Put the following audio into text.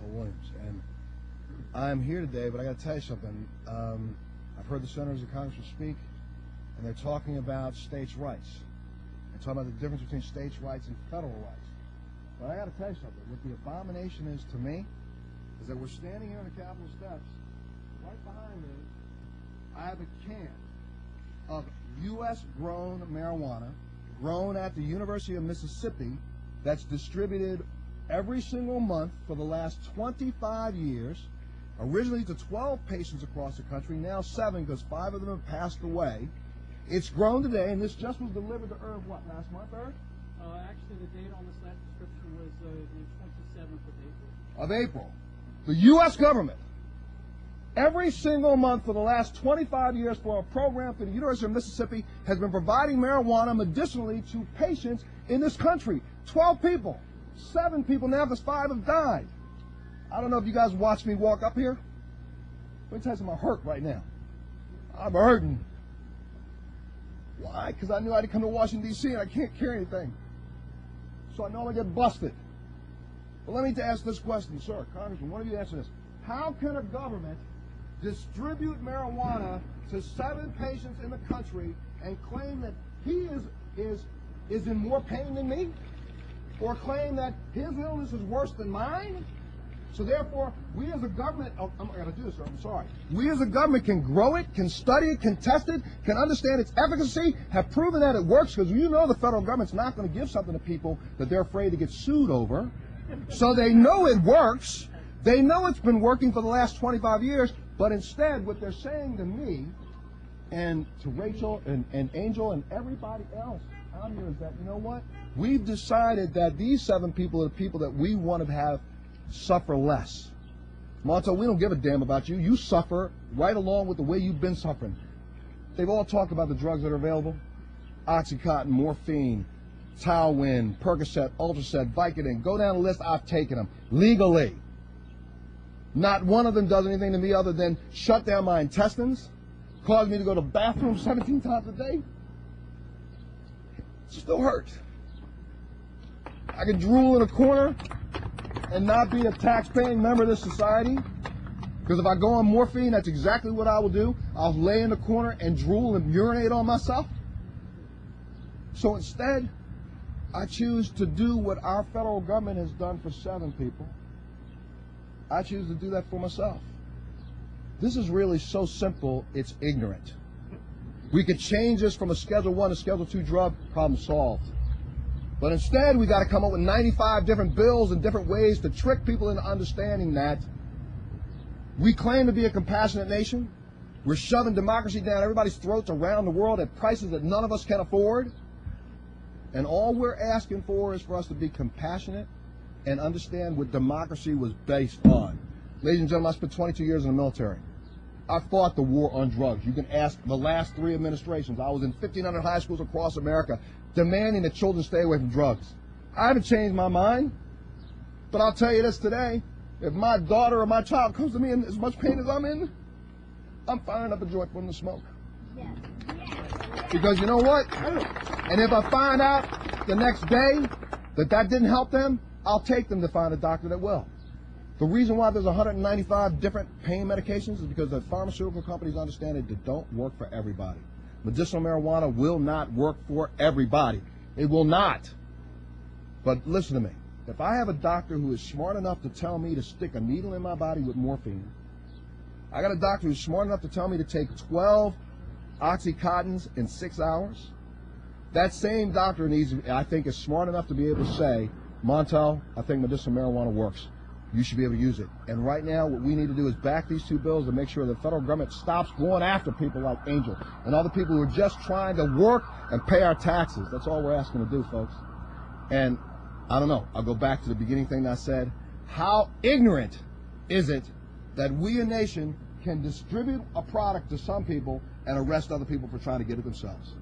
Montel Williams, and I'm here today, but I got to tell you something. I've heard the senators and congressmen speak, and they're talking about states' rights. They're talking about the difference between states' rights and federal rights. But I got to tell you something. What the abomination is to me is that we're standing here on the Capitol steps. Right behind me, I have a can of U.S.-grown marijuana grown at the University of Mississippi that's distributed every single month for the last 25 years, originally to 12 patients across the country, now 7 because 5 of them have passed away. It's grown today, and this just was delivered to Irv, what, last month, Irv? Actually, the date on this last description was the 27th of April. Of April. The U.S. government, every single month for the last 25 years for a program through the University of Mississippi, has been providing marijuana medicinally to patients in this country. 12 people. 7 people now, because 5 have died. I don't know if you guys watched me walk up here. Let me tell you something, I'm hurt right now. I'm hurting. Why? Because I knew I had to come to Washington, D.C. and I can't carry anything. So I know I'm going to get busted. But let me ask this question, sir, Congressman, one of you answer this. How can a government distribute marijuana to 7 patients in the country and claim that he is in more pain than me? Or claim that his illness is worse than mine? So therefore, we as a government, I'm not going to do this, sir, I'm sorry. We as a government can grow it, can study it, can test it, can understand its efficacy, have proven that it works, because you know the federal government's not going to give something to people that they're afraid to get sued over. So they know it works. They know it's been working for the last 25 years, but instead what they're saying to me and to Rachel and Angel and everybody else out here is that, you know what? We've decided that these 7 people are the people that we want to have suffer less. Montel, we don't give a damn about you. You suffer right along with the way you've been suffering. They've all talked about the drugs that are available. Oxycontin, morphine, Talwin, Percocet, Ultracet, Vicodin. Go down the list. I've taken them legally. Not one of them does anything to me other than shut down my intestines, cause me to go to the bathroom 17 times a day. It still hurts. I can drool in a corner and not be a tax-paying member of this society. Because if I go on morphine, that's exactly what I will do. I'll lay in the corner and drool and urinate on myself. So instead, I choose to do what our federal government has done for 7 people. I choose to do that for myself. This is really so simple, it's ignorant. We could change this from a Schedule 1 to Schedule 2 drug, problem solved. But instead, we got to come up with 95 different bills and different ways to trick people into understanding that we claim to be a compassionate nation. We're shoving democracy down everybody's throats around the world at prices that none of us can afford. And all we're asking for is for us to be compassionate and understand what democracy was based on. Ladies and gentlemen, I spent 22 years in the military. I fought the war on drugs. You can ask the last 3 administrations. I was in 1,500 high schools across America demanding that children stay away from drugs. I haven't changed my mind, but I'll tell you this today. If my daughter or my child comes to me in as much pain as I'm in, I'm firing up a joint for them to smoke. Yes. Because you know what? And if I find out the next day that didn't help them, I'll take them to find a doctor that will. The reason why there's 195 different pain medications is because the pharmaceutical companies understand that they don't work for everybody. Medicinal marijuana will not work for everybody. It will not. But listen to me. If I have a doctor who is smart enough to tell me to stick a needle in my body with morphine, I got a doctor who's smart enough to tell me to take 12 Oxycontins in 6 hours, that same doctor needs, I think, is smart enough to be able to say, Montel, I think medicinal marijuana works. You should be able to use it. And right now, what we need to do is back these 2 bills to make sure the federal government stops going after people like Angel and other people who are just trying to work and pay our taxes. That's all we're asking to do, folks. And I don't know. I'll go back to the beginning thing I said. How ignorant is it that we, a nation, can distribute a product to some people and arrest other people for trying to get it themselves?